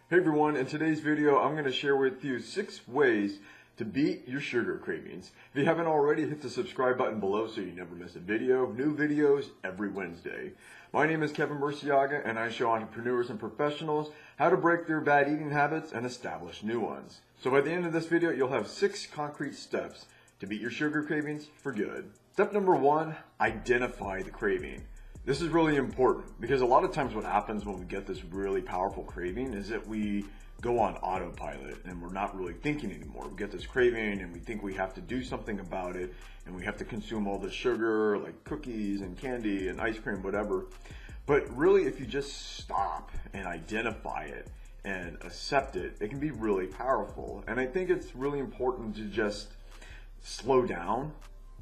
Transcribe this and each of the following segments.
Hey everyone, in today's video I'm going to share with you 6 ways to beat your sugar cravings. If you haven't already, hit the subscribe button below so you never miss a video. New videos every Wednesday. My name is Kevin Burciaga and I show entrepreneurs and professionals how to break their bad eating habits and establish new ones. So by the end of this video you'll have 6 concrete steps to beat your sugar cravings for good. Step number 1, identify the craving. This is really important because a lot of times what happens when we get this really powerful craving is that we go on autopilot and we're not really thinking anymore. We get this craving and we think we have to do something about it and we have to consume all the sugar like cookies and candy and ice cream, whatever. But really if you just stop and identify it and accept it, it can be really powerful. And I think it's really important to just slow down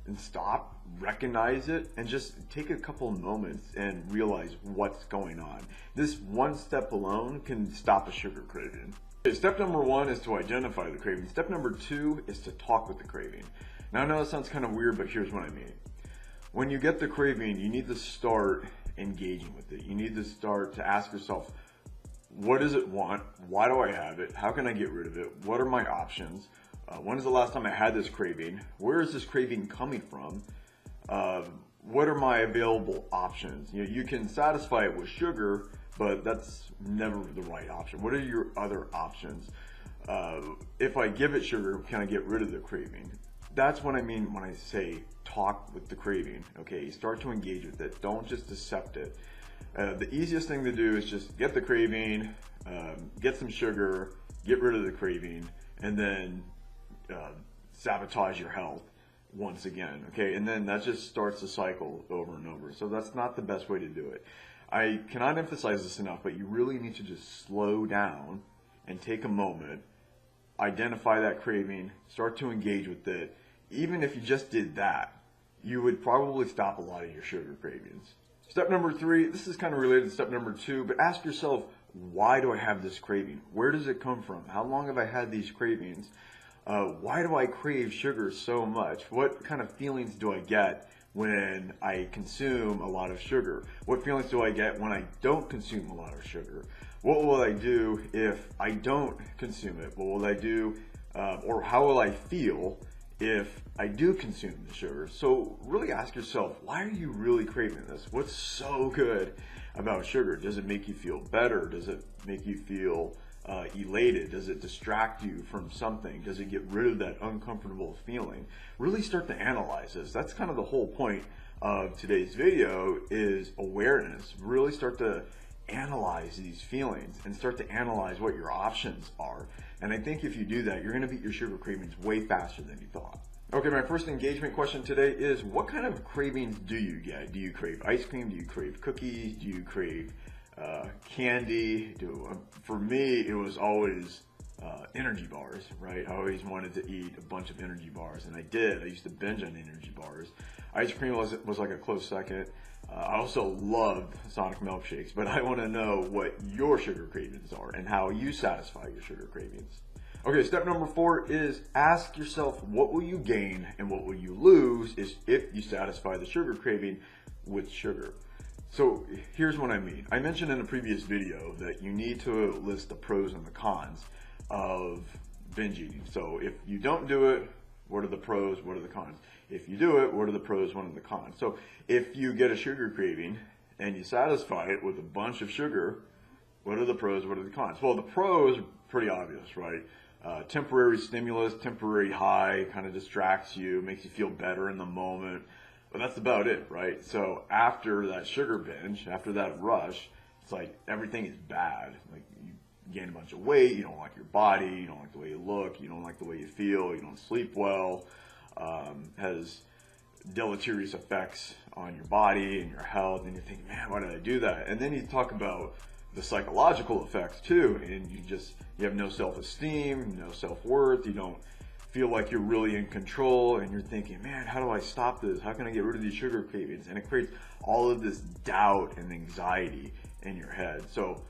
and stop, recognize it, and just take a couple moments and realize what's going on. This one step alone can stop a sugar craving. Okay, step number 1 is to identify the craving. Step number 2 is to talk with the craving. Now I know that sounds kind of weird, but here's what I mean. When you get the craving, you need to start engaging with it. You need to start to ask yourself, what does it want? Why do I have it? How can I get rid of it? What are my options? When is the last time I had this craving? Where is this craving coming from? What are my available options? You can satisfy it with sugar, but that's never the right option. What are your other options? If I give it sugar, can I get rid of the craving? That's what I mean when I say talk with the craving. Okay, start to engage with it. Don't just accept it. The easiest thing to do is just get the craving, get some sugar, get rid of the craving, and then sabotage your health once again, okay? And then that just starts the cycle over and over. So that's not the best way to do it. I cannot emphasize this enough, but you really need to just slow down and take a moment, identify that craving, start to engage with it. Even if you just did that, you would probably stop a lot of your sugar cravings. Step number 3, this is kind of related to step number 2, but ask yourself, why do I have this craving? Where does it come from? How long have I had these cravings? Why do I crave sugar so much? What kind of feelings do I get when I consume a lot of sugar? What feelings do I get when I don't consume a lot of sugar? What will I do if I don't consume it? What will I do, or how will I feel if I do consume the sugar? So really ask yourself, why are you really craving this? What's so good about sugar? Does it make you feel better? Does it make you feel elated? Does it distract you from something? Does it get rid of that uncomfortable feeling? Really start to analyze this. That's kind of the whole point of today's video, is awareness. Really start to analyze these feelings and start to analyze what your options are. And I think if you do that, you're going to beat your sugar cravings way faster than you thought. Okay, my first engagement question today is, what kind of cravings do you get? Do you crave ice cream? Do you crave cookies? Do you crave candy? For me, it was always energy bars, right? I always wanted to eat a bunch of energy bars, and I did. I used to binge on energy bars. Ice cream was like a close second. I also loved Sonic milkshakes, but I want to know what your sugar cravings are and how you satisfy your sugar cravings. Okay, step number 4 is ask yourself, what will you gain and what will you lose if you satisfy the sugar craving with sugar? So here's what I mean. I mentioned in a previous video that you need to list the pros and the cons of binge eating. So if you don't do it, what are the pros, what are the cons? If you do it, what are the pros, what are the cons? So if you get a sugar craving and you satisfy it with a bunch of sugar, what are the pros, what are the cons? Well, the pros are pretty obvious, right? Temporary stimulus, temporary high, kind of distracts you, makes you feel better in the moment. But that's about it, right? So after that sugar binge, after that rush, it's like everything is bad. Like you gain a bunch of weight, you don't like your body, you don't like the way you look, you don't like the way you feel, you don't sleep well, has deleterious effects on your body and your health, and you think, man, why did I do that? And then you talk about the psychological effects too, and you have no self-esteem, no self-worth, you don't feel like you're really in control, and you're thinking, man, how do I stop this? How can I get rid of these sugar cravings? And it creates all of this doubt and anxiety in your head. So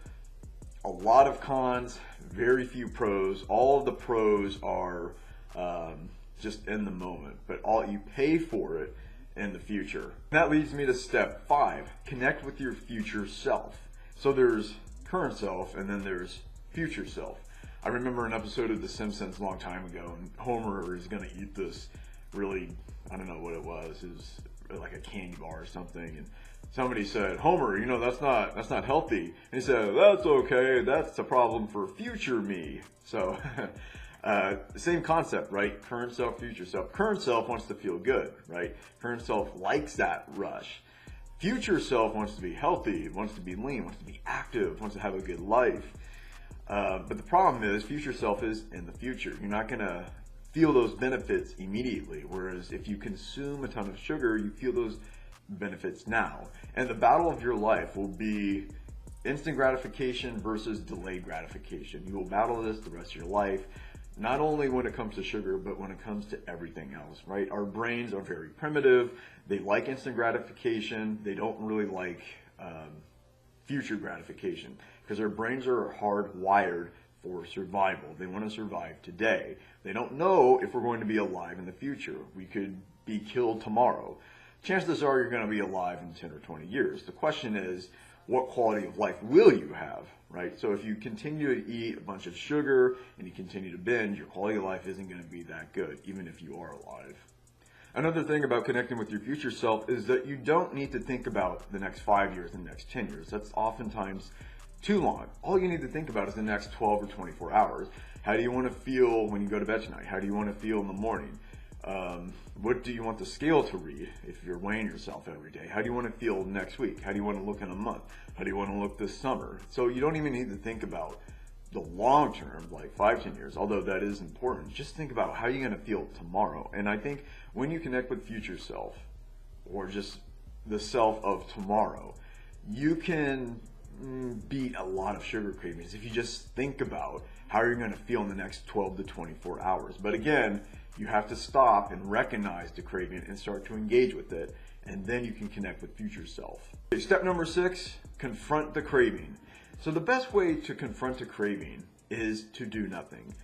a lot of cons, very few pros. All of the pros are just in the moment, but all you pay for it in the future. That leads me to step 5, connect with your future self. So there's current self and then there's future self. I remember an episode of The Simpsons a long time ago, and Homer is going to eat this really, I don't know what it was like a candy bar or something, and somebody said, Homer, you know, that's not healthy. And he said, that's okay, that's a problem for future me. So, same concept, right? Current self, future self. Current self wants to feel good, right? Current self likes that rush. Future self wants to be healthy, wants to be lean, wants to be active, wants to have a good life. But the problem is, future self is in the future. You're not going to feel those benefits immediately, whereas if you consume a ton of sugar, you feel those benefits now. And the battle of your life will be instant gratification versus delayed gratification. You will battle this the rest of your life, not only when it comes to sugar, but when it comes to everything else, right? Our brains are very primitive. They like instant gratification. They don't really like future gratification because our brains are hardwired for survival. They want to survive today. They don't know if we're going to be alive in the future. We could be killed tomorrow. Chances are you're going to be alive in 10 or 20 years. The question is, what quality of life will you have, right? So if you continue to eat a bunch of sugar and you continue to binge, your quality of life isn't going to be that good, even if you are alive. Another thing about connecting with your future self is that you don't need to think about the next 5 years and the next 10 years. That's oftentimes too long. All you need to think about is the next 12 or 24 hours. How do you want to feel when you go to bed tonight? How do you want to feel in the morning? What do you want the scale to read if you're weighing yourself every day? How do you want to feel next week? How do you want to look in a month? How do you want to look this summer? So you don't even need to think about the long term, like 5-10 years, although that is important. Just think about how you're going to feel tomorrow. And I think when you connect with future self, or just the self of tomorrow, you can beat a lot of sugar cravings if you just think about how you're going to feel in the next 12 to 24 hours. But again, you have to stop and recognize the craving and start to engage with it, and then you can connect with future self. Okay, step number 6, confront the craving. So the best way to confront a craving is to do nothing.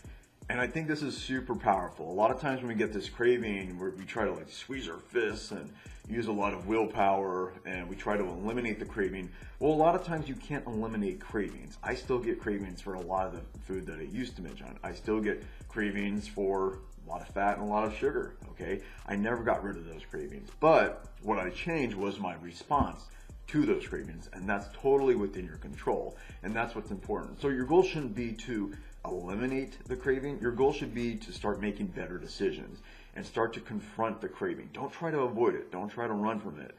And I think this is super powerful. A lot of times when we get this craving, we try to like squeeze our fists and use a lot of willpower, and we try to eliminate the craving. Well, a lot of times you can't eliminate cravings. I still get cravings for a lot of the food that I used to binge on. I still get cravings for a lot of fat and a lot of sugar, okay? I never got rid of those cravings. But what I changed was my response to those cravings, and that's totally within your control, and that's what's important. So your goal shouldn't be to eliminate the craving. Your goal should be to start making better decisions and start to confront the craving. Don't try to avoid it. Don't try to run from it.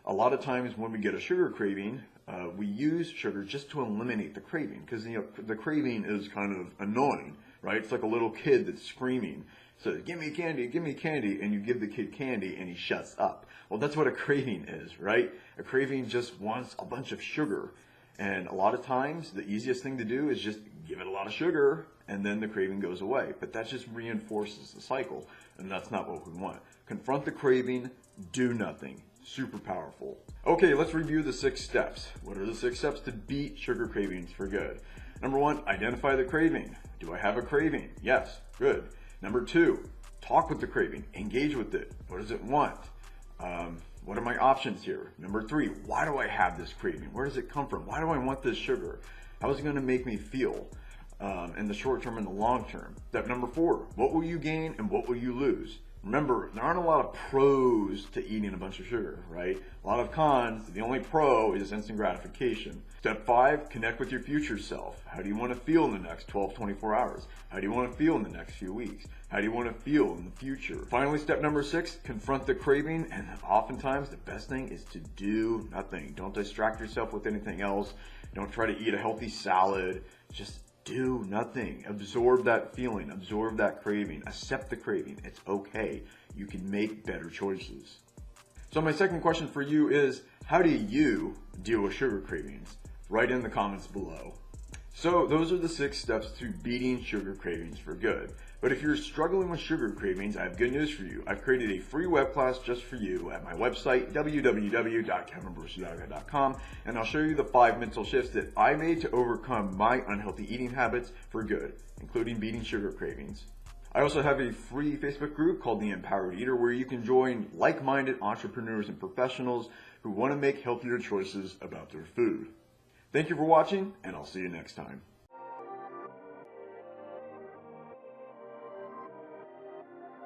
A lot of times when we get a sugar craving, we use sugar just to eliminate the craving, because the craving is kind of annoying, right? It's like a little kid that's screaming, says, give me candy, and you give the kid candy and he shuts up. Well, that's what a craving is, right? A craving just wants a bunch of sugar. And a lot of times, the easiest thing to do is just give it a lot of sugar, and then the craving goes away. But that just reinforces the cycle, and that's not what we want. Confront the craving, do nothing. Super powerful. Okay, let's review the 6 steps. What are the 6 steps to beat sugar cravings for good? Number 1, identify the craving. Do I have a craving? Yes, good. Number 2, talk with the craving, engage with it. What does it want? What are my options here? Number 3, why do I have this craving? Where does it come from? Why do I want this sugar? How is it going to make me feel in the short term and the long term? Step number 4, what will you gain and what will you lose? Remember, there aren't a lot of pros to eating a bunch of sugar, right? A lot of cons. The only pro is instant gratification. Step 5, connect with your future self. How do you want to feel in the next 12, 24 hours? How do you want to feel in the next few weeks? How do you want to feel in the future? Finally, step number 6, confront the craving. And oftentimes, the best thing is to do nothing. Don't distract yourself with anything else. Don't try to eat a healthy salad. Just do nothing. Absorb that feeling, absorb that craving, accept the craving. It's okay. You can make better choices. So my second question for you is, how do you deal with sugar cravings? Write in the comments below. So those are the 6 steps to beating sugar cravings for good. But if you're struggling with sugar cravings, I have good news for you. I've created a free web class just for you at my website, www.kevinburciaga.com, and I'll show you the 5 mental shifts that I made to overcome my unhealthy eating habits for good, including beating sugar cravings. I also have a free Facebook group called The Empowered Eater, where you can join like-minded entrepreneurs and professionals who want to make healthier choices about their food. Thank you for watching, and I'll see you next time.